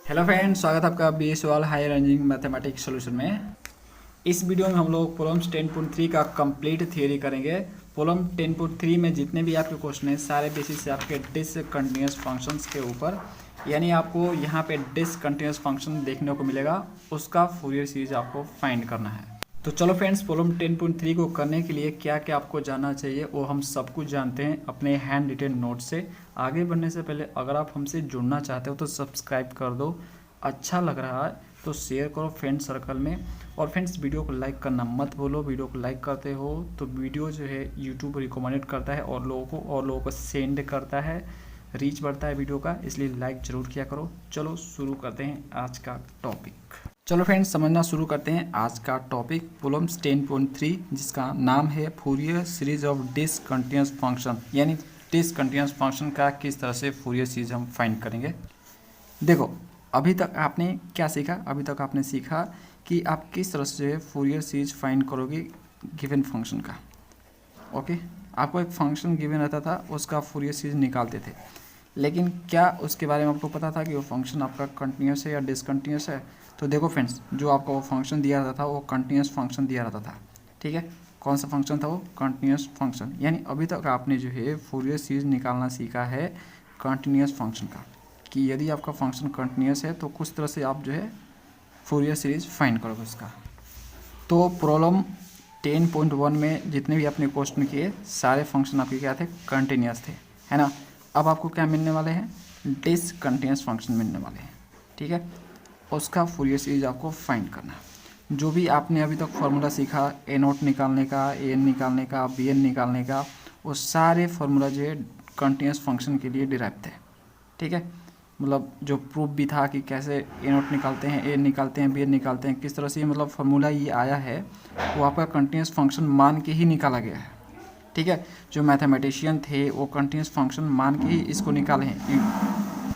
Hello friends, स्वागत है आपका बी एस वाल हायर रैंकिंग मैथमेटिक्स सॉल्यूशन में। इस वीडियो में हम लोग प्रॉब्लम्स 10.3 का कंप्लीट थियरी करेंगे। प्रॉब्लम 10.3 में जितने भी आपके क्वेश्चन हैं सारे बेसिस से आपके डिसकंटिन्यूअस फंक्शंस के ऊपर, यानी आपको यहाँ पे डिसकंटिन्यूअस फंक्शन देखने को मिलेगा, उसका फूरियर सीरीज आपको फाइंड करना है। तो चलो फ्रेंड्स, प्रॉब्लम 10.3 को करने के लिए क्या क्या आपको जानना चाहिए वो हम सब कुछ जानते हैं अपने हैंड रिटेन नोट से। आगे बढ़ने से पहले अगर आप हमसे जुड़ना चाहते हो तो सब्सक्राइब कर दो, अच्छा लग रहा है तो शेयर करो फ्रेंड सर्कल में, और फ्रेंड्स वीडियो को लाइक करना मत भूलो। वीडियो को लाइक करते हो तो वीडियो जो है यूट्यूब रिकमेंड करता है और लोगों को सेंड करता है, रीच बढ़ता है वीडियो का, इसलिए लाइक जरूर किया करो। चलो शुरू करते हैं आज का टॉपिक। चलो फ्रेंड्स, समझना शुरू करते हैं आज का टॉपिक प्रॉब्लम्स 10.3, जिसका नाम है Fourier series of discontinuous function, यानी डिसकंटिन्यूअस फंक्शन का किस तरह से फूरियर सीरीज हम फाइंड करेंगे। देखो, अभी तक आपने क्या सीखा? अभी तक आपने सीखा कि आप किस तरह से फूरियर सीरीज फाइंड करोगे गिवन फंक्शन का। ओके, आपको एक फंक्शन गिवन रहता था, उसका फूरियर सीरीज निकालते थे, लेकिन क्या उसके बारे में आपको पता था कि वो फंक्शन आपका कंटिन्यूस है या डिसकंटिन्यूस है? तो देखो फ्रेंड्स, जो आपका वो फंक्शन दिया रहता था वो कंटिन्यूस फंक्शन दिया रहता था, ठीक है। कौन सा फंक्शन था वो? Continuous function. यानी अभी तक आपने जो है फूरियर सीरीज निकालना सीखा है कंटिन्यूस फंक्शन का, कि यदि आपका फंक्शन कंटिन्यूस है तो कुछ तरह से आप जो है फूरियर सीरीज फाइंड करोगे उसका। तो प्रॉब्लम 10.1 में जितने भी आपने क्वेश्चन किए सारे फंक्शन आपके क्या थे? कंटिन्यूस थे, है ना। अब आपको क्या मिलने वाले हैं? डिसकंटिन्यूअस फंक्शन मिलने वाले हैं, ठीक है। उसका फूरियर सीरीज आपको फाइंड करना है। जो भी आपने अभी तक फार्मूला सीखा, ए नोट निकालने का, ए एन निकालने का, बी एन निकालने का, वो सारे फार्मूला जो है कंटिन्यूअस फंक्शन के लिए डिराइव थे, ठीक है। मतलब जो प्रूफ भी था कि कैसे ए नोट निकालते हैं, ए एन निकालते हैं, बी एन निकालते हैं, किस तरह से मतलब फार्मूला ये आया है वो आपका कंटिन्यूअस फंक्शन मान के ही निकाला गया है, ठीक है। जो मैथमेटिशियन थे वो कंटिन्यूअस फंक्शन मान के ही इसको निकाले हैं।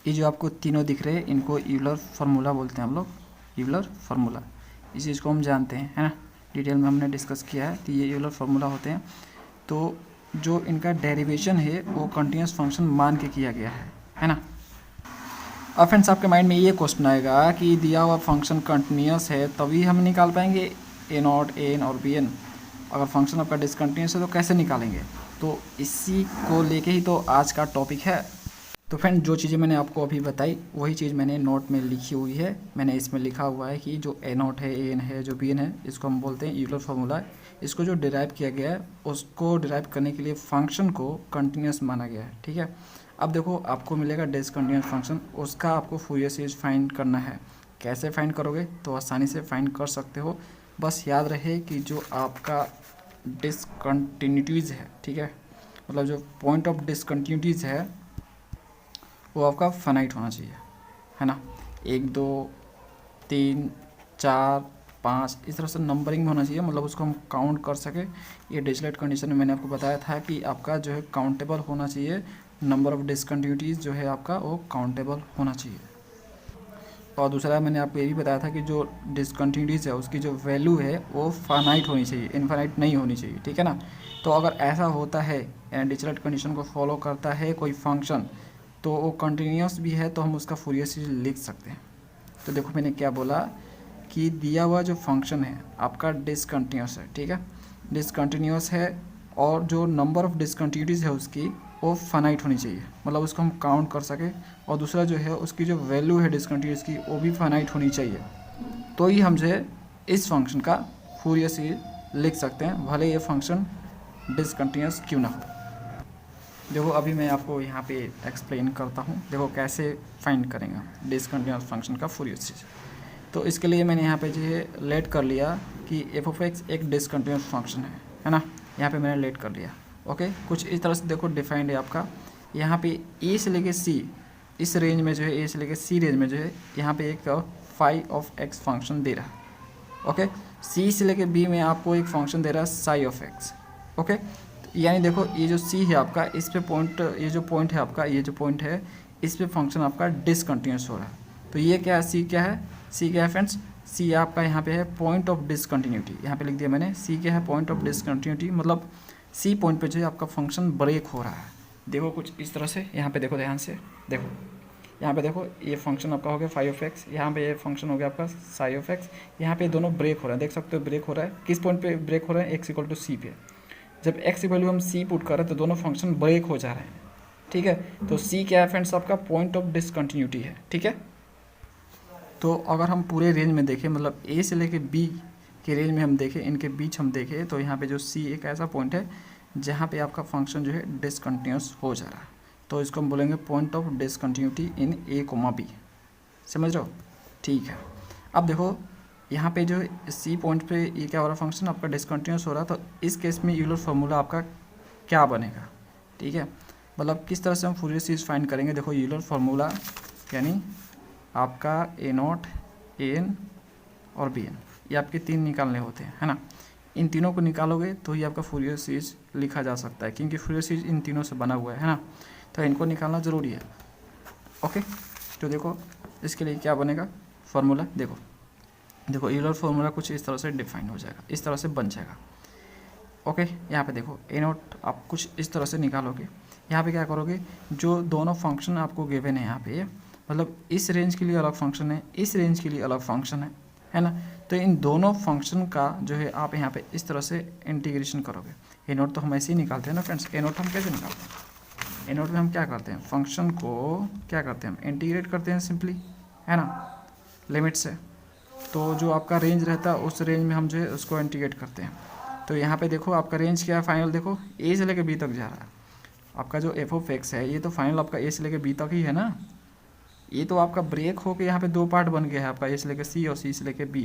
ये जो आपको तीनों दिख रहे हैं इनको यूलर फार्मूला बोलते हैं हम लोग, यूलर फार्मूला, इस चीज़ को हम जानते हैं, है ना। डिटेल में हमने डिस्कस किया है, तो ये यूलर फार्मूला होते हैं। तो जो इनका डेरिवेशन है वो कंटिन्यूअस फंक्शन मान के किया गया है ना। अब फ्रेंड्स, आपके माइंड में ये क्वेश्चन आएगा कि दिया हुआ फंक्शन कंटिन्यूअस है तभी हम निकाल पाएंगे ए नॉट, ए एन और बी एन। अगर फंक्शन आपका डिसकंटिन्यूअस है तो कैसे निकालेंगे? तो इसी को लेके ही तो आज का टॉपिक है। तो फ्रेंड, जो चीज़ें मैंने आपको अभी बताई वही चीज़ मैंने नोट में लिखी हुई है। मैंने इसमें लिखा हुआ है कि जो ए नॉट है, ए एन है, जो बी एन है, इसको हम बोलते हैं यूलर फार्मूला। इसको जो डिराइव किया गया है उसको डिराइव करने के लिए फंक्शन को कंटिन्यूअस माना गया है, ठीक है। अब देखो, आपको मिलेगा डिसकंटिन्यूअस फंक्शन, उसका आपको फूरियर सीरीज फाइंड करना है। कैसे फाइंड करोगे? तो आसानी से फाइंड कर सकते हो, बस याद रहे कि जो आपका डिसकंटिन्यूटीज़ है, ठीक है, मतलब जो पॉइंट ऑफ डिसकंटिन्यूटीज़ है वो आपका फाइनाइट होना चाहिए, है ना। 1 2 3 4 5 इस तरह से नंबरिंग में होना चाहिए, मतलब उसको हम काउंट कर सके। ये डिरिचलेट कंडीशन में मैंने आपको बताया था कि आपका जो है काउंटेबल होना चाहिए, नंबर ऑफ डिसकंटिन्यूटीज़ जो है आपका वो काउंटेबल होना चाहिए। और दूसरा मैंने आपको ये भी बताया था कि जो डिसकंटिन्यूटीज़ है उसकी जो वैल्यू है वो फाइनाइट होनी चाहिए, इनफाइनाइट नहीं होनी चाहिए, ठीक है ना। तो अगर ऐसा होता है, यानी डिरिचलेट कंडीशन को फॉलो करता है कोई फंक्शन, तो वो कंटिन्यूस भी है तो हम उसका फूरियर सीरीज लिख सकते हैं। तो देखो, मैंने क्या बोला कि दिया हुआ जो फंक्शन है आपका डिसकंटिन्यूस है, ठीक है, डिसकंटिन्यूस है, और जो नंबर ऑफ डिसकंटिन्यूटीज़ है उसकी वो फाइनाइट होनी चाहिए, मतलब उसको हम काउंट कर सके। और दूसरा जो है उसकी जो वैल्यू है डिसकंटिन्यूस की वो भी फाइनाइट होनी चाहिए, तो ही हम जो है इस फंक्शन का फूरियर सीरीज लिख सकते हैं, भले ये फंक्शन डिसकंटिन्यूस क्यों ना हो। देखो, अभी मैं आपको यहाँ पे एक्सप्लेन करता हूँ। देखो कैसे फाइंड करेंगे डिसकंटिन्यूअस फंक्शन का फूरियर सीरीज। तो इसके लिए मैंने यहाँ पे जो है लेट कर लिया कि एफ ऑफ एक्स एक डिसकंटिन्यूअस फंक्शन है ना। यहाँ पे मैंने लेट कर लिया। ओके, कुछ इस तरह से देखो डिफाइंड है आपका। यहाँ पे ए से लेके सी, इस रेंज में जो है ए से लेके सी रेंज में जो है यहाँ पे एक फाई ऑफ एक्स फंक्शन दे रहा है। ओके, सी से लेके बी में आपको एक फंक्शन दे रहा है साई ऑफ एक्स। ओके, यानी देखो ये जो सी है आपका, इस पे पॉइंट, ये जो पॉइंट है आपका, ये जो पॉइंट है इस पे फंक्शन आपका डिसकंटिन्यूस हो रहा है। तो ये क्या है? सी क्या है? सी क्या है फ्रेंड्स? सी आपका यहाँ पे है पॉइंट ऑफ डिसकंटिन्यूटी, यहाँ पे लिख दिया मैंने। सी क्या है? पॉइंट ऑफ डिसकंटिन्यूटी, मतलब सी पॉइंट पे जो है आपका फंक्शन ब्रेक हो रहा है। देखो कुछ इस तरह से, यहाँ पे देखो ध्यान से, देखो यहाँ पे देखो ये फंक्शन आपका हो गया फाई ऑफ एक्स, यहाँ पे ये फंक्शन हो गया आपका साई ऑफ एक्स। यहाँ पे दोनों ब्रेक हो रहा है, देख सकते हो ब्रेक हो रहा है। किस पॉइंट पे ब्रेक हो रहा है? एक्स इक्वल टू सी पे। जब एक्स की वैल्यू हम सी पुट कर रहे हैं तो दोनों फंक्शन ब्रेक हो जा रहे हैं, ठीक है। तो सी क्या है फ्रेंड्स? आपका पॉइंट ऑफ डिसकंटिन्यूटी है, ठीक है। तो अगर हम पूरे रेंज में देखें, मतलब ए से लेके बी के रेंज में हम देखें, इनके बीच हम देखें, तो यहाँ पे जो सी एक ऐसा पॉइंट है जहाँ पे आपका फंक्शन जो है डिसकंटिन्यूस हो जा रहा है, तो इसको हम बोलेंगे point of discontinuity in A comma B. समझ रहे हो? ठीक है। अब देखो यहाँ पे जो सी पॉइंट पे ये क्या हो रहा है? फंक्शन आपका डिसकंटिन्यूस हो रहा है, तो इस केस में यूलर फार्मूला आपका क्या बनेगा? ठीक है, मतलब किस तरह से हम फूरियर सीरीज फाइंड करेंगे। देखो यूलर फार्मूला यानी आपका ए नॉट, ए एन और बी एन, ये आपके तीन निकालने होते हैं, है ना। इन तीनों को निकालोगे तो ही आपका फूरियर सीरीज लिखा जा सकता है, क्योंकि फूरियर सीरीज इन तीनों से बना हुआ है ना, तो इनको निकालना ज़रूरी है। ओके, तो देखो इसके लिए क्या बनेगा फार्मूला, देखो यूलर फार्मूला कुछ इस तरह से डिफाइन हो जाएगा, इस तरह से बन जाएगा। ओके, यहाँ पे देखो ए नॉट आप कुछ इस तरह से निकालोगे। यहाँ पे क्या करोगे, जो दोनों फंक्शन आपको गिवन है यहाँ पे, मतलब इस रेंज के लिए अलग फंक्शन है, इस रेंज के लिए अलग फंक्शन है ना। तो इन दोनों फंक्शन का जो है आप यहाँ पे इस तरह से इंटीग्रेशन करोगे। ए नोट तो हम ऐसे ही निकालते हैं ना फ्रेंड्स। ए नोट हम कैसे निकालते हैं? ए नोट में हम क्या करते हैं? फंक्शन को क्या करते हैं? हम इंटीग्रेट करते हैं सिंपली, है ना, लिमिट से। तो जो आपका रेंज रहता है उस रेंज में हम जो है उसको इंटीग्रेट करते हैं। तो यहाँ पे देखो आपका रेंज क्या है फाइनल, देखो ए से लेके बी तक जा रहा है। आपका जो एफ ऑफ एक्स है ये तो फाइनल आपका ए से लेके बी तक ही है ना। ये तो आपका ब्रेक हो के यहाँ पे दो पार्ट बन गया है आपका, ए से लेके सी और सी से लेके बी।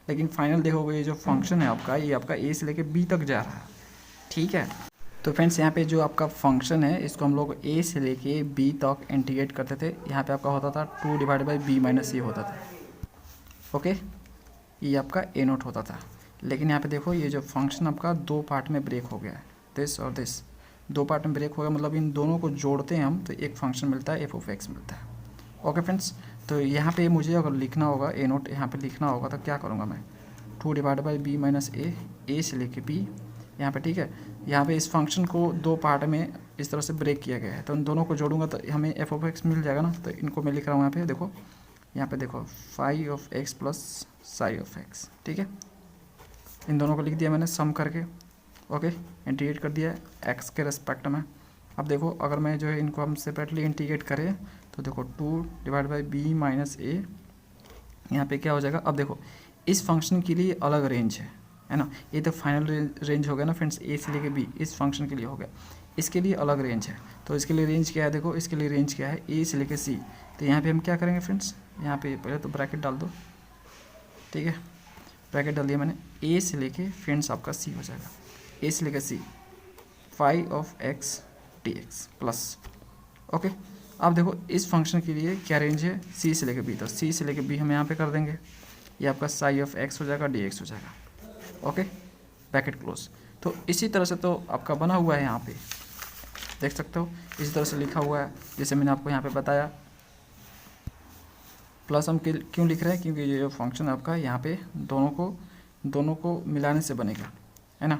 लेकिन फाइनल देखोगे ये जो फंक्शन है आपका, ये आपका ए से लेके बी तक जा रहा है, ठीक है। तो फ्रेंड्स यहाँ पे जो आपका फंक्शन है इसको हम लोग ए से लेके बी तक इंटीग्रेट करते थे। यहाँ पे आपका होता था 2 डिवाइड बाई बी माइनस ए होता था। ओके, ये आपका ए नोट होता था। लेकिन यहाँ पे देखो ये जो फंक्शन आपका दो पार्ट में ब्रेक हो गया है, दिस और दिस दो पार्ट में ब्रेक हो गया, मतलब इन दोनों को जोड़ते हैं हम तो एक फंक्शन मिलता है, एफ ऑफ एक्स मिलता है। ओके फ्रेंड्स, तो यहाँ पे मुझे अगर लिखना होगा ए नोट, यहाँ पे लिखना होगा तो क्या करूँगा मैं? 2 डिवाइड बाई बी माइनस ए से लेके बी यहाँ पे, ठीक है। यहाँ पे इस फंक्शन को दो पार्ट में इस तरह से ब्रेक किया गया है, तो इन दोनों को जोड़ूंगा तो हमें एफ ऑफ एक्स मिल जाएगा ना। तो इनको मैं लिख रहा हूँ यहाँ पे, देखो यहाँ पे देखो phi of X plus psi of X, ठीक है। इन दोनों को लिख दिया मैंने सम करके। ओके, इंटीग्रेट कर दिया एक्स के रेस्पेक्ट में। अब देखो अगर मैं जो है इनको हम सेपरेटली इंटीग्रेट करें तो देखो 2 डिवाइड बाई बी माइनस ए, यहाँ पे क्या हो जाएगा? अब देखो इस फंक्शन के लिए अलग रेंज है ना। ये तो फाइनल रेंज हो गया ना फ्रेंड्स, ए से लेके बी इस फंक्शन के लिए हो गया। इसके लिए अलग रेंज है, तो इसके लिए रेंज क्या है? देखो इसके लिए रेंज क्या है? ए से लेके सी। तो यहाँ पे हम क्या करेंगे फ्रेंड्स, यहाँ पे पहले तो ब्रैकेट डाल दो, ठीक है। ब्रैकेट डाल दिया मैंने, ए से लेके फ्रेंड्स आपका सी हो जाएगा, ए से लेके C phi of x d x plus. Okay, अब देखो इस फंक्शन के लिए क्या रेंज है? सी से लेके बी, तो सी से लेके बी हम यहाँ पे कर देंगे, ये आपका साई ऑफ एक्स हो जाएगा, डी एक्स हो जाएगा। Okay, bracket close. तो इसी तरह से तो आपका बना हुआ है, यहाँ पे देख सकते हो इसी तरह से लिखा हुआ है जैसे मैंने आपको यहाँ पे बताया। प्लस हम क्यों लिख रहे हैं? क्योंकि ये जो फंक्शन आपका यहाँ पे दोनों को मिलाने से बनेगा, है ना।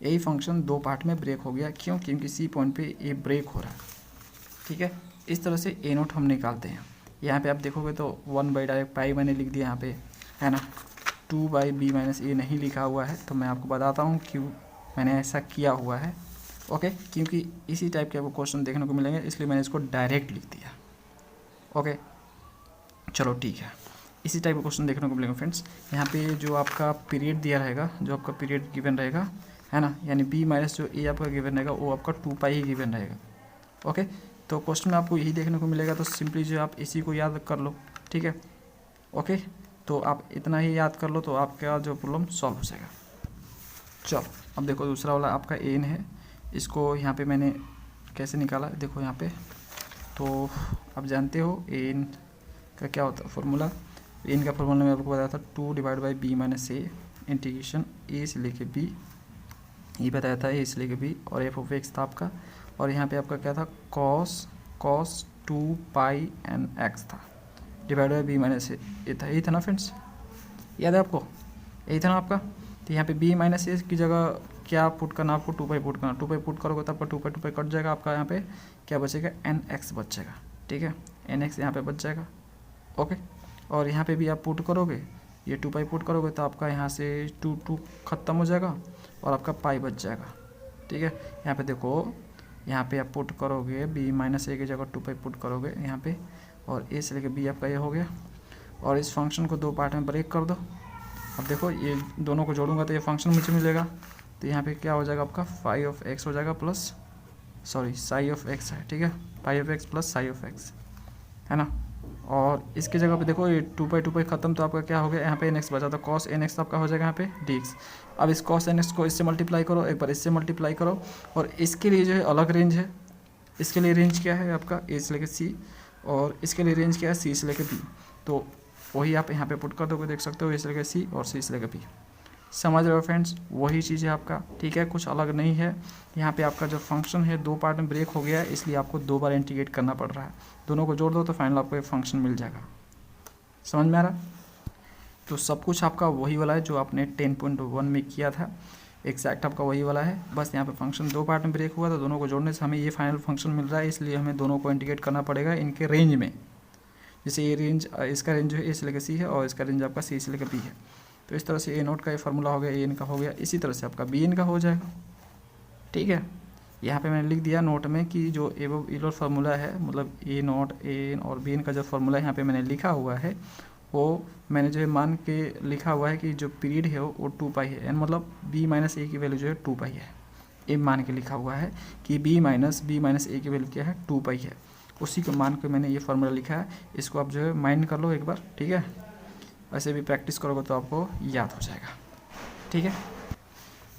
यही फंक्शन दो पार्ट में ब्रेक हो गया, क्यों? क्योंकि सी पॉइंट पे ये ब्रेक हो रहा है, ठीक है। इस तरह से ए नोट हम निकालते हैं। यहाँ पे आप देखोगे तो 1 बाई डायरेक्ट पाई मैंने लिख दिया यहाँ पे, है ना। 2 बाई बी माइनस ए नहीं लिखा हुआ है, तो मैं आपको बताता हूँ क्यों मैंने ऐसा किया हुआ है। ओके, क्योंकि इसी टाइप के आपको क्वेश्चन देखने को मिलेंगे, इसलिए मैंने इसको डायरेक्ट लिख दिया। ओके, चलो ठीक है। इसी टाइप का क्वेश्चन देखने को मिलेगा फ्रेंड्स। यहाँ पे जो आपका पीरियड दिया रहेगा, जो आपका पीरियड गिवन रहेगा, है ना, यानी बी माइनस जो ए आपका गिवन रहेगा वो आपका 2 पाई ही गिवन रहेगा। ओके, तो क्वेश्चन में आपको यही देखने को मिलेगा, तो सिंपली जो आप इसी को याद कर लो, ठीक है। ओके, तो आप इतना ही याद कर लो तो आपका जो प्रॉब्लम सॉल्व हो जाएगा। चलो अब देखो दूसरा वाला आपका एन है, इसको यहाँ पे मैंने कैसे निकाला, देखो यहाँ पे। तो आप जानते हो एन का क्या होता है फॉर्मूला। एन का फॉर्मूला मैं आपको बताया था 2 divide by B minus A integration A से लेके बी, ये बताया था ए से लेके बी, और एफ ऑफ एक्स था आपका, और यहाँ पे आपका क्या था? कॉस 2 पाई एन एक्स था, डिवाइड बाई बी माइनस ए, ये था, यही था ना फ्रेंड्स, याद है आपको? यही था ना आपका। तो यहाँ पे बी माइनस ए की जगह क्या पुट करना आपको? 2 पाई पुट करना। 2 पाई पुट करोगे तो आपका 2 पाई कट जाएगा, आपका यहाँ पे क्या बचेगा? एन एक्स बचेगा, ठीक है। एन एक्स यहाँ पर बच जाएगा। ओके, और यहाँ पे भी आप पुट करोगे, ये 2 पाई पुट करोगे तो आपका यहाँ से 2 ख़त्म हो जाएगा और आपका पाई बच जाएगा। ठीक है, यहाँ पे देखो, यहाँ पे आप पुट करोगे b माइनस ए की जगह 2 पाई पुट करोगे यहाँ पे, और ए से लेकर बी आपका ये हो गया। और इस फंक्शन को 2 पार्ट में ब्रेक कर दो। अब देखो ये दोनों को जोड़ूंगा तो ये फंक्शन मुझे मिलेगा, तो यहाँ पे क्या हो जाएगा आपका फाई ऑफ एक्स हो जाएगा प्लस साई ऑफ एक्स है। ठीक है, पाई of X plus psi of x है ना। और इसकी जगह पे देखो ये 2 पाई खत्म, तो आपका क्या हो गया, यहाँ पे एन एक्स बचा, तो कॉस एन एक्स आपका हो जाएगा यहाँ पे डी एक्स। अब इस कॉस एन एक्स को इससे मल्टीप्लाई करो, एक बार इससे मल्टीप्लाई करो, और इसके लिए जो है अलग रेंज है। इसके लिए रेंज क्या है आपका ए से लेकर सी, और इसके लिए रेंज क्या है सी से लेकर बी। तो वही आप यहाँ पे पुट कर दोगे, देख सकते हो ए से लेकर सी और सी से लेकर बी। समझ रहे हो फ्रेंड्स, वही चीज़ है आपका। ठीक है, कुछ अलग नहीं है। यहाँ पे आपका जो फंक्शन है 2 पार्ट में ब्रेक हो गया है, इसलिए आपको 2 बार इंटीग्रेट करना पड़ रहा है। दोनों को जोड़ दो तो फाइनल आपको एक फंक्शन मिल जाएगा। समझ में आ रहा? तो सब कुछ आपका वही वाला है जो आपने 10.1 में किया था, एग्जैक्ट आपका वही वाला है। बस यहाँ पे फंक्शन 2 पार्ट में ब्रेक हुआ, तो दोनों को जोड़ने से हमें ये फाइनल फंक्शन मिल रहा है, इसलिए हमें दोनों को इंटीग्रेट करना पड़ेगा इनके रेंज में। जैसे ये रेंज, इसका रेंज जो है ए से लेकर सी है, और इसका रेंज आपका सी से लेकर बी है। तो इस तरह से ए नोट का ये फार्मूला हो गया, ए एन का हो गया, इसी तरह से आपका बी एन का हो जाएगा। ठीक है, यहाँ पे मैंने लिख दिया नोट में कि जो एबव फार्मूला है, मतलब ए नोट ए एन और बी एन का जो फार्मूला यहाँ पे मैंने लिखा हुआ है, वो मैंने जो है मान के लिखा हुआ है कि जो पीरियड है वो 2 पाई है, एन मतलब बी माइनस ए की वैल्यू जो है 2 पाई है। ए मान के लिखा हुआ है कि बी माइनस ए की वैल्यू क्या है 2 पाई है, उसी को मान के मैंने ये फार्मूला लिखा है। इसको आप जो है माइंड कर लो एक बार। ठीक है, वैसे भी प्रैक्टिस करोगे तो आपको याद हो जाएगा। ठीक है,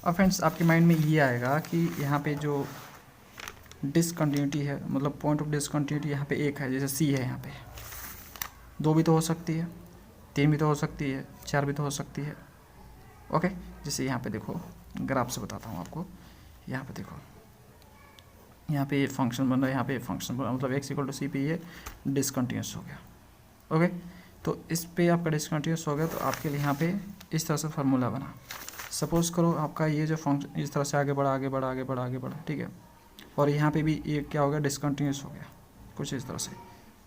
अब फ्रेंड्स आपके माइंड में ये आएगा कि यहाँ पे जो डिसकंटिन्यूटी है, मतलब पॉइंट ऑफ डिसकंटिन्यूटी यहाँ पे एक है, जैसे सी है, यहाँ पे 2 भी तो हो सकती है, 3 भी तो हो सकती है, 4 भी तो हो सकती है। ओके, जैसे यहाँ पे देखो, ग्राफ से बताता हूँ आपको। यहाँ पे देखो, यहाँ पे ये फंक्शन बन रहा है, यहाँ पे फंक्शन बन रहा है, मतलब एक्स इक्वल टू सी पे ये डिसकंटिन्यूस हो गया। ओके, तो इस पे आपका डिसकंटिन्यूस हो गया, तो आपके लिए यहाँ पे इस तरह से फार्मूला बना। सपोज करो आपका ये जो फंक्शन इस तरह से आगे बढ़ा, ठीक है, और यहाँ पे भी ये क्या हो गया, डिसकंटिन्यूस हो गया कुछ इस तरह से,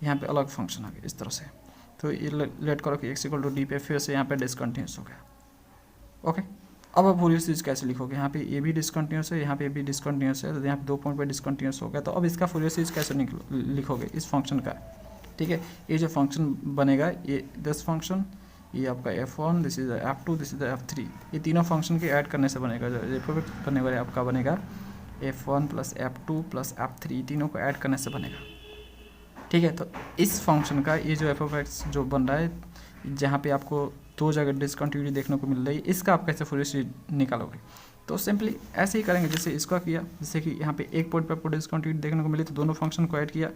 यहाँ पे अलग फंक्शन आ गया इस तरह से। तो ये लेट करो कि एक्स इक्वल टू डी पे फिर से यहाँ पे डिसकंटिन्यूस हो गया। ओके, अब आप फूरियर सीरीज कैसे लिखोगे, यहाँ पे ये भी डिसकंटिन्यूस है, यहाँ पे भी डिसकंटिन्यूस है, तो यहाँ पे 2 पॉइंट पे डिसकंटिन्यूस हो गया। तो अब इसका फूरियर सीरीज कैसे लिखोगे इस फंक्शन का। ठीक है, ये जो फंक्शन बनेगा, ये दिस फंक्शन, ये आपका f1, this is f2, this is f3, ये तीनों फंक्शन के ऐड करने से बनेगा। जो रिप्रोडक्ट करने वाले आपका बनेगा f1 plus f2 plus f3, तीनों को ऐड करने से बनेगा। ठीक है, तो इस फंक्शन का ये जो f(x) जो बन रहा है, जहाँ पे आपको 2 जगह डिसकंटिन्यूटी देखने को मिल रही है, इसका आप कैसे फूरियर सीरीज निकालोगे। तो सिंपली ऐसे ही करेंगे जैसे इसका किया, जैसे कि यहाँ पे एक पॉइंट पे आपको डिसकंटिन्यूटी देखने को मिली तो दोनों फंक्शन को ऐड किया।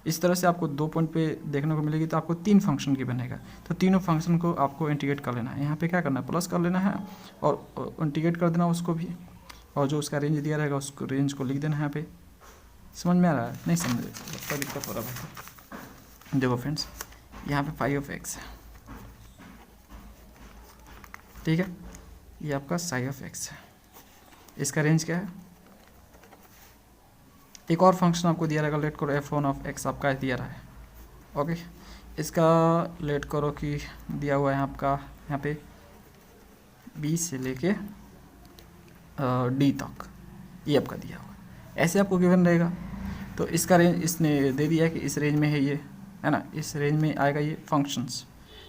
इस तरह से आपको 2 पॉइंट पे देखने को मिलेगी तो आपको 3 फंक्शन की बनेगा, तो तीनों फंक्शन को आपको इंटीग्रेट कर लेना है। यहाँ पे क्या करना है, प्लस कर लेना है और इंटीग्रेट कर देना उसको भी, और जो उसका रेंज दिया रहेगा उसको रेंज को लिख देना है यहाँ पे। समझ में आ रहा है? नहीं समझ लगता दिक्कत हो रहा है। देखो फ्रेंड्स, यहाँ पे फाई ऑफ एक्स है, ठीक है, ये आपका साई ऑफ एक्स है, इसका रेंज क्या है। एक और फंक्शन आपको दिया रहेगा, लेट करो f1 ऑफ x आपका दिया रहा है। ओके, इसका लेट करो कि दिया हुआ है आपका यहाँ पे b से लेके d तक, ये आपका दिया हुआ है, ऐसे आपको गिवन रहेगा। तो इसका रेंज इसने दे दिया है कि इस रेंज में है ये, है ना, इस रेंज में आएगा ये फंक्शंस।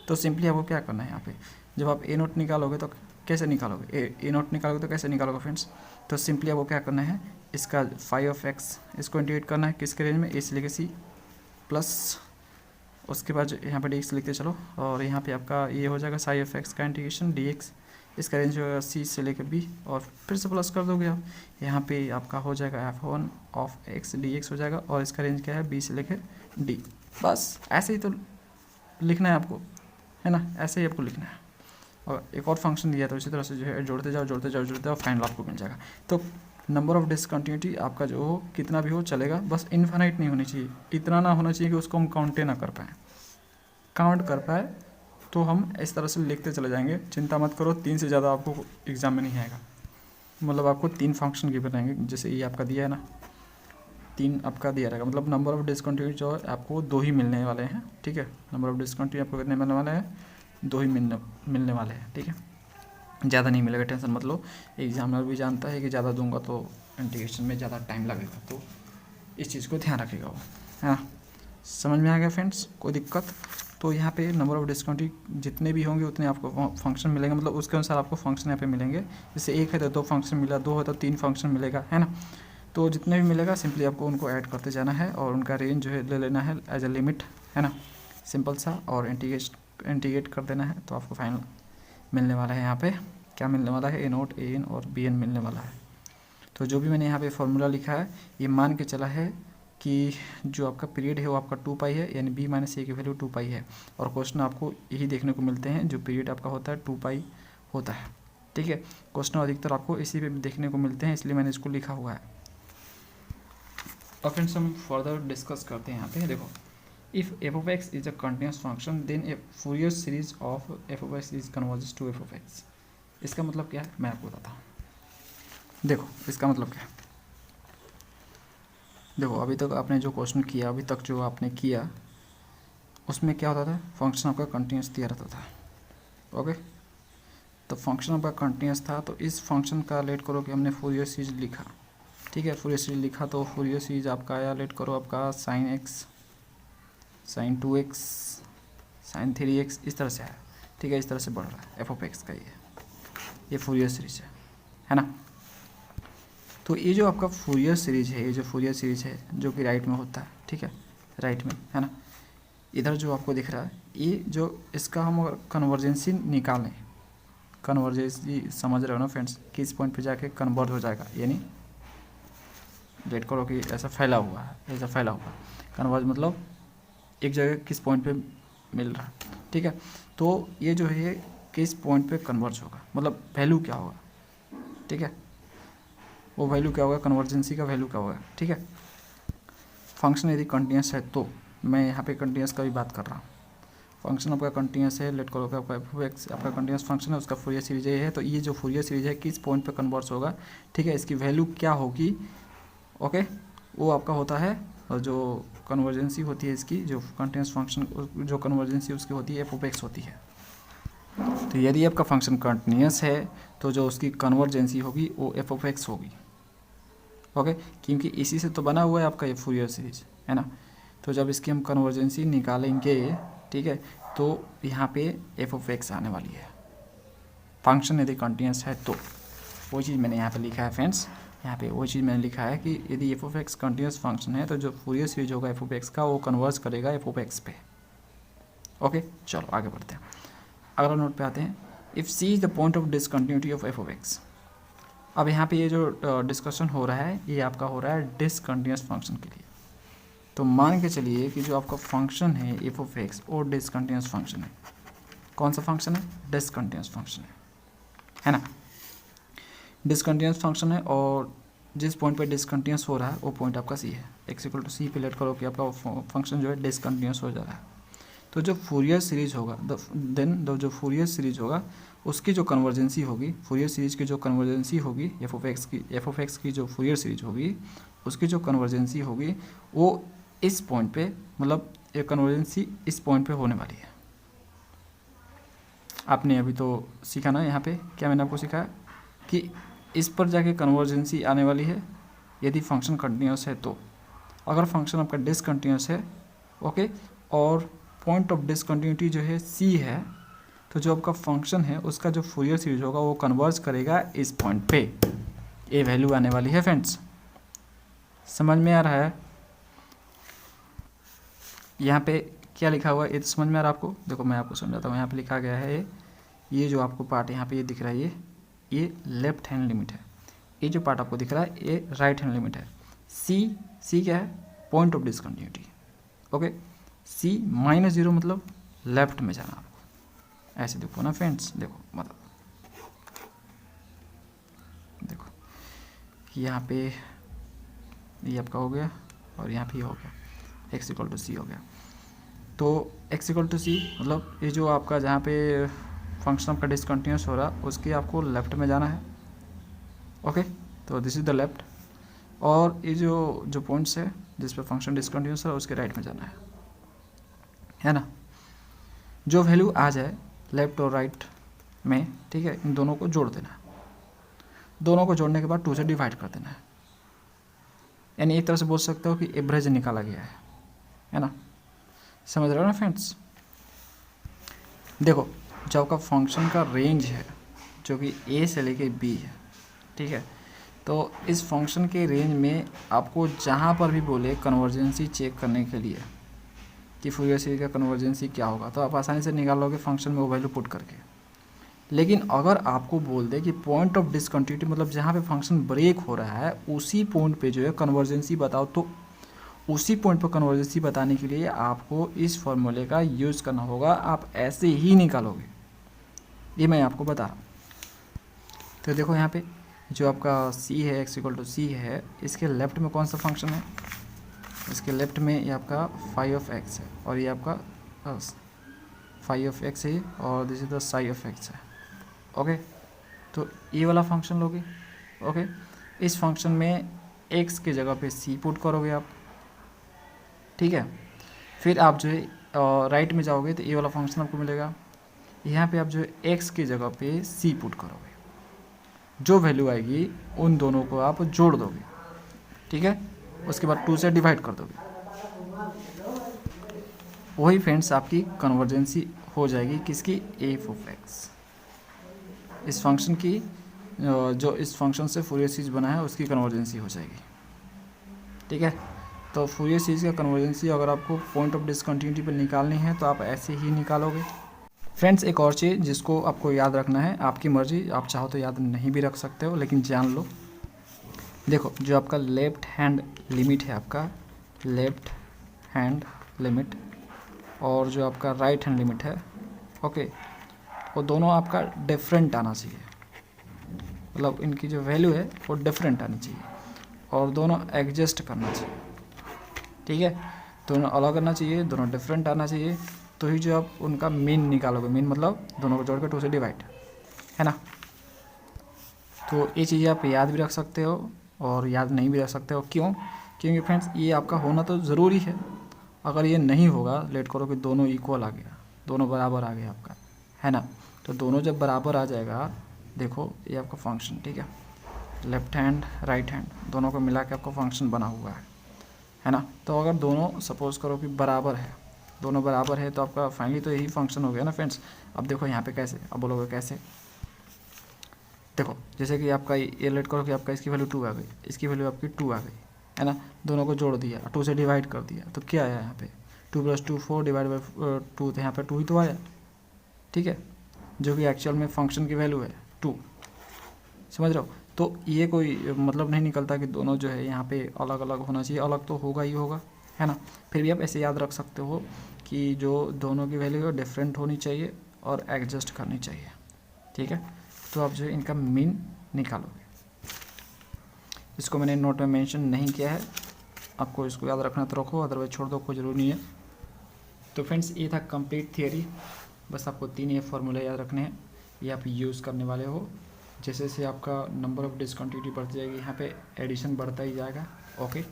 तो सिंपली आपको क्या करना है, यहाँ पे जब आप ए नोट निकालोगे तो कैसे निकालोगे, ए नोट निकालोगे तो कैसे निकालोगे फ्रेंड्स। तो सिंपली आपको क्या करना है, इसका फाई ऑफ एक्स इसको इंटीग्रेट करना है किसके रेंज में, ए से लेके सी, प्लस उसके बाद यहाँ पे डी एक्स लिखते चलो, और यहाँ पे आपका ये हो जाएगा साई ऑफ एक्स का इंटीग्रेशन डी एक्स, इसका रेंज होगा सी से लेकर बी, और फिर से प्लस कर दोगे आप, यहाँ पे आपका हो जाएगा f1 of x d x हो जाएगा, और इसका रेंज क्या है बी से लेकर डी। बस ऐसे ही तो लिखना है आपको, है ना, ऐसे ही आपको लिखना है। और एक और फंक्शन दिया तो इसी तरह से जो है जोड़ते जाओ फाइनल आपको मिल जाएगा। तो नंबर ऑफ डिसकंटिन्यूटी आपका जो हो कितना भी हो चलेगा, बस इनफाइनाइट नहीं होनी चाहिए, इतना ना होना चाहिए कि उसको हम काउंटे ना कर पाएँ। काउंट कर पाए तो हम इस तरह से लिखते चले जाएंगे, चिंता मत करो, 3 से ज़्यादा आपको एग्जाम में नहीं आएगा। मतलब आपको 3 फंक्शन की बनाएंगे, जैसे ये आपका दिया है ना, 3 आपका दिया रहेगा, मतलब नंबर ऑफ डिसकंटिन्यूटी जो है आपको 2 ही मिलने वाले हैं, ठीक है। नंबर ऑफ डिसकंटिन्यूटी आपको कितने मिलने वाले हैं, 2 ही मिलने वाले हैं, ठीक है। ज़्यादा नहीं मिलेगा, टेंशन मत लो। एग्जामिनर भी जानता है कि ज़्यादा दूंगा तो इंटीग्रेशन में ज़्यादा टाइम लगेगा, तो इस चीज़ को ध्यान रखेगा वो, है ना। समझ में आ गया फ्रेंड्स, कोई दिक्कत? तो यहाँ पे नंबर ऑफ डिसकंटिन्यूटी जितने भी होंगे उतने आपको फंक्शन मिलेंगे, मतलब उसके अनुसार आपको फंक्शन यहाँ पे मिलेंगे। जैसे 1 है तो 2 फंक्शन मिला, 2 है तो 3 फंक्शन मिलेगा, है ना। तो जितने भी मिलेगा सिंपली आपको उनको ऐड करते जाना है और उनका रेंज जो है ले लेना है एज ए लिमिट, है ना, सिंपल सा, और इंटीग्रेट कर देना है। तो आपको फाइनल मिलने वाला है, यहाँ पे क्या मिलने वाला है, A0, AN और BN मिलने वाला है। तो जो भी मैंने यहाँ पे फॉर्मूला लिखा है ये मान के चला है कि जो आपका पीरियड है वो आपका 2 पाई है, यानी B - A की वैल्यू 2 पाई है। और क्वेश्चन आपको यही देखने को मिलते हैं, जो पीरियड आपका होता है 2 पाई होता है, ठीक है। क्वेश्चन अधिकतर आपको इसी पे देखने को मिलते हैं, इसलिए मैंने इसको लिखा हुआ है। और फ्रेंड्स हम फर्दर डिस्कस करते हैं यहाँ पे। देखो, if f(x) is a continuous function then a Fourier series of f(x) is converges to f(x)। इसका मतलब क्या है मैं आपको बताता हूँ। देखो इसका मतलब क्या है, देखो अभी तक आपने जो क्वेश्चन किया, अभी तक जो आपने किया उसमें क्या होता था, फंक्शन आपका कंटिन्यूस दिया रहता था, ओके। तो फंक्शन आपका कंटिन्यूस था, तो इस फंक्शन का लेट करो कि हमने फूरियर सीरीज लिखा, ठीक है। फूरियर सीरीज लिखा तो फूरियर सीरीज आपका आया, लेट करो आपका sin x, sin 2x, sin 3x, इस तरह से है, ठीक है। इस तरह से बढ़ रहा है f(x) का ये फूरियर सीरीज है ना। तो ये जो आपका फूरियर सीरीज है, ये जो फूरियर सीरीज है जो कि राइट में होता है, ठीक है, राइट में, है ना। इधर जो आपको दिख रहा है ये जो इसका हम कन्वर्जेंसी निकालें, कन्वर्जेंसी समझ रहे हो ना फ्रेंड्स, किस पॉइंट पे जाके कन्वर्ट हो जाएगा, यानी वेट करो कि ऐसा फैला हुआ है, ऐसा फैला हुआ कन्वर्ज मतलब एक जगह किस पॉइंट पे मिल रहा है, ठीक है। तो ये जो है किस पॉइंट पे कन्वर्ज होगा, मतलब वैल्यू क्या होगा, ठीक है, वो वैल्यू क्या होगा, कन्वर्जेंसी का वैल्यू क्या होगा, ठीक है। फंक्शन यदि कंटिन्यूस है तो, मैं यहाँ पे कंटिन्यूस का भी बात कर रहा हूँ। फंक्शन आपका कंटिन्यूस है, लेट करो कि आपका f(x) आपका कंटिन्यूस फंक्शन है, उसका फूरियर सीरीज ये है। तो ये जो फूरियर सीरीज है किस पॉइंट पे कन्वर्स होगा, ठीक है, इसकी वैल्यू क्या होगी, ओके, वो आपका होता है। और जो कन्वर्जेंसी होती है इसकी, जो कंटिन्यूस फंक्शन जो कन्वर्जेंसी उसकी होती है f(x) होती है। तो यदि आपका फंक्शन कंटिन्यूस है तो जो उसकी कन्वर्जेंसी होगी वो f(x) होगी, ओके, क्योंकि इसी से तो बना हुआ है आपका ये फूरियर सीरीज, है ना। तो जब इसकी हम कन्वर्जेंसी निकालेंगे, ठीक है, तो यहाँ पे f(x) आने वाली है, फंक्शन यदि कंटिन्यूस है तो। वो चीज़ मैंने यहाँ पे लिखा है फ्रेंड्स, यहाँ पे वो चीज़ मैंने लिखा है कि यदि f(x) कंटिन्यूस फंक्शन है तो जो फूरियर सीरीज होगा f(x) का वो कन्वर्ज करेगा f(x) पे, ओके। चलो आगे बढ़ते हैं, अगला नोट पे आते हैं। If c is the point of discontinuity of f(x)। अब यहाँ पे ये जो डिस्कशन हो रहा है ये आपका हो रहा है डिसकंटिन्यूस फंक्शन के लिए। तो मान के चलिए कि जो आपका फंक्शन है f(x) वो डिसकंटिन्यूस फंक्शन है। कौन सा फंक्शन है, डिसकंटिन्यूस फंक्शन है ना। डिसकंटिन्यूस फंक्शन है और जिस पॉइंट पे डिसकंटिन्यूस हो रहा है वो पॉइंट आपका c है। x = c पे लेट करो कि आपका फंक्शन जो है डिसकंटिन्यूस हो जा रहा है। तो जो फूरियर सीरीज होगा जो फूरियर सीरीज होगा उसकी जो कन्वर्जेंसी होगी, फूरियर सीरीज की जो कन्वर्जेंसी होगी f(x) की जो फूरियर सीरीज होगी उसकी जो कन्वर्जेंसी होगी वो इस पॉइंट पे, मतलब ये कन्वर्जेंसी इस पॉइंट पे होने वाली है। आपने अभी तो सीखा ना, यहाँ पे क्या मैंने आपको सिखाया कि इस पर जाके कन्वर्जेंसी आने वाली है यदि फंक्शन कंटिन्यूस है तो। अगर फंक्शन आपका डिसकंटिन्यूस है, ओके, और पॉइंट ऑफ डिसकंटिन्यूटी जो है c है, तो जो आपका फंक्शन है उसका जो फूरियर सीरीज होगा वो कन्वर्ज करेगा इस पॉइंट पे, ये वैल्यू आने वाली है फ्रेंड्स। समझ में आ रहा है यहाँ पे क्या लिखा हुआ है, ये समझ में आ रहा है आपको। देखो मैं आपको समझाता हूँ, यहाँ पे लिखा गया है ये जो आपको पार्ट यहाँ पे ये दिख रहा है ये लेफ्ट हैंड लिमिट है, ये जो पार्ट आपको दिख रहा है ये राइट हैंड लिमिट है। सी क्या है, point of discontinuity, okay. c -0 मतलब लेफ्ट में जाना आपको, ऐसे देखो ना फ्रेंड्स, देखो मतलब देखो यहाँ पे ये आपका हो गया और यहाँ पे हो गया, x = c हो गया। तो x = c मतलब ये जो आपका जहाँ पे फंक्शन आपका डिसकंटिन्यूस हो रहा उसके आपको लेफ्ट में जाना है, ओके। तो दिस इज़ द लेफ्ट, और ये जो पॉइंट्स है जिस पे फंक्शन डिसकंटिन्यूस है उसके राइट में जाना है ना। जो वैल्यू आ जाए लेफ्ट और राइट में, ठीक है, इन दोनों को जोड़ देना है। दोनों को जोड़ने के बाद 2 से डिवाइड कर देना है, यानी एक तरह से बोल सकते हो कि एवरेज निकाला गया है ना। समझ रहे हो ना फ्रेंड्स। देखो जो आपका फंक्शन का रेंज है जो कि ए से लेके बी है, ठीक है, तो इस फंक्शन के रेंज में आपको जहाँ पर भी बोले कन्वर्जेंसी चेक करने के लिए कि फूरियर सीरीज का कन्वर्जेंसी क्या होगा, तो आप आसानी से निकाल लोगे फंक्शन में वो वैल्यू पुट करके। लेकिन अगर आपको बोल दे कि पॉइंट ऑफ डिसकंटिन्यूटी मतलब जहाँ पे फंक्शन ब्रेक हो रहा है उसी पॉइंट पे जो है कन्वर्जेंसी बताओ, तो उसी पॉइंट पर कन्वर्जेंसी बताने के लिए आपको इस फॉर्मूले का यूज़ करना होगा। आप ऐसे ही निकालोगे, ये मैं आपको बता रहा हूँ। तो देखो यहाँ पे जो आपका c है x=c है, इसके लेफ्ट में कौन सा फंक्शन है, इसके लेफ्ट में ये आपका फाई ऑफ x है और ये आपका फाई ऑफ x है और this is the sigh of x है। ओके, तो ये वाला फंक्शन लोगे। ओके, इस फंक्शन में x की जगह पे c पुट करोगे आप, ठीक है। फिर आप जो है राइट में जाओगे तो ये वाला फंक्शन आपको मिलेगा। यहाँ पे आप जो है x की जगह पे c पुट करोगे, जो वैल्यू आएगी उन दोनों को आप जोड़ दोगे, ठीक है। उसके बाद 2 से डिवाइड कर दोगे। वही फ्रेंड्स आपकी कन्वर्जेंसी हो जाएगी किसकी, एफ ऑफ एक्स। इस फंक्शन की जो इस फंक्शन से फूरियर सीरीज बना है उसकी कन्वर्जेंसी हो जाएगी, ठीक है। तो फूरियर सीरीज का कन्वर्जेंसी अगर आपको पॉइंट ऑफ डिसकंटिन्यूटी पर निकालनी है तो आप ऐसे ही निकालोगे। फ्रेंड्स एक और चीज़ जिसको आपको याद रखना है, आपकी मर्जी, आप चाहो तो याद नहीं भी रख सकते हो, लेकिन जान लो। देखो जो आपका लेफ्ट हैंड लिमिट है, आपका लेफ्ट हैंड लिमिट और जो आपका राइट हैंड लिमिट है, ओके, वो दोनों आपका डिफरेंट आना चाहिए, मतलब इनकी जो वैल्यू है वो डिफरेंट आनी चाहिए और दोनों एडजस्ट करना चाहिए, ठीक है। दोनों अलग आना चाहिए, दोनों डिफरेंट आना चाहिए, तो ही जो आप उनका मीन निकालोगे। मीन मतलब दोनों को जोड़ के 2 से डिवाइड, है ना। तो ये चीज़ें आप याद भी रख सकते हो और याद नहीं भी रख सकते हो। क्यों? क्योंकि फ्रेंड्स ये आपका होना तो ज़रूरी है। अगर ये नहीं होगा, लेट करो कि दोनों इक्वल आ गया, दोनों बराबर आ गया आपका, है ना। तो दोनों जब बराबर आ जाएगा, देखो ये आपका फंक्शन, ठीक है, लेफ्ट हैंड राइट हैंड दोनों को मिला के आपका फंक्शन बना हुआ है ना। तो अगर दोनों सपोज करो कि बराबर है, दोनों बराबर है, तो आपका फाइनली तो यही फंक्शन हो गया ना फ्रेंड्स। अब देखो यहाँ पे कैसे, अब बोलोगे कैसे, देखो जैसे कि आपका ये लेट करो कि आपका इसकी वैल्यू 2 आ गई, इसकी वैल्यू आपकी 2 आ गई, है ना। दोनों को जोड़ दिया, 2 से डिवाइड कर दिया, तो क्या आया यहाँ पे 2 + 2 4 डिवाइड बाई 2, तो यहाँ पे 2 ही तो आया, ठीक है, जो कि एक्चुअल में फंक्शन की वैल्यू है 2। समझ रहे हो। तो ये कोई मतलब नहीं निकलता कि दोनों जो है यहाँ पे अलग अलग होना चाहिए, अलग तो होगा ही होगा, है ना। फिर भी आप ऐसे याद रख सकते हो कि जो दोनों की वैल्यू है डिफरेंट होनी चाहिए और एडजस्ट करनी चाहिए, ठीक है। तो आप जो है इनका मीन निकालोगे। इसको मैंने नोट में मेंशन नहीं किया है, आपको इसको याद रखना तो रखो, अदरवाइज छोड़ दो, कोई ज़रूरी नहीं है। तो फ्रेंड्स ये था कंप्लीट थियरी। बस आपको 3 ये फार्मूले याद रखने हैं, ये आप यूज़ करने वाले हो। जैसे जैसे आपका नंबर ऑफ डिसकंटिन्यूटी बढ़ती जाएगी, यहाँ पे एडिशन बढ़ता ही जाएगा, ओके।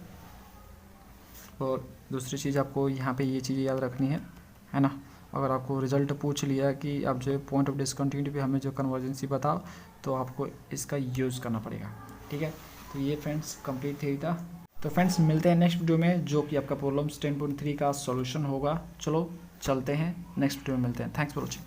और दूसरी चीज़ आपको यहाँ पे ये चीज़ याद रखनी है ना। अगर आपको रिजल्ट पूछ लिया कि आप जो है पॉइंट ऑफ डिसकंटिन्यूटी पे हमें जो कन्वर्जेंसी बताओ, तो आपको इसका यूज़ करना पड़ेगा, ठीक है। तो ये फ्रेंड्स कंप्लीट थियरी था। तो फ्रेंड्स मिलते हैं नेक्स्ट वीडियो में, जो कि आपका प्रॉब्लम्स 10.3 का सॉल्यूशन होगा। चलो चलते हैं, नेक्स्ट वीडियो में मिलते हैं। Thanks for watching.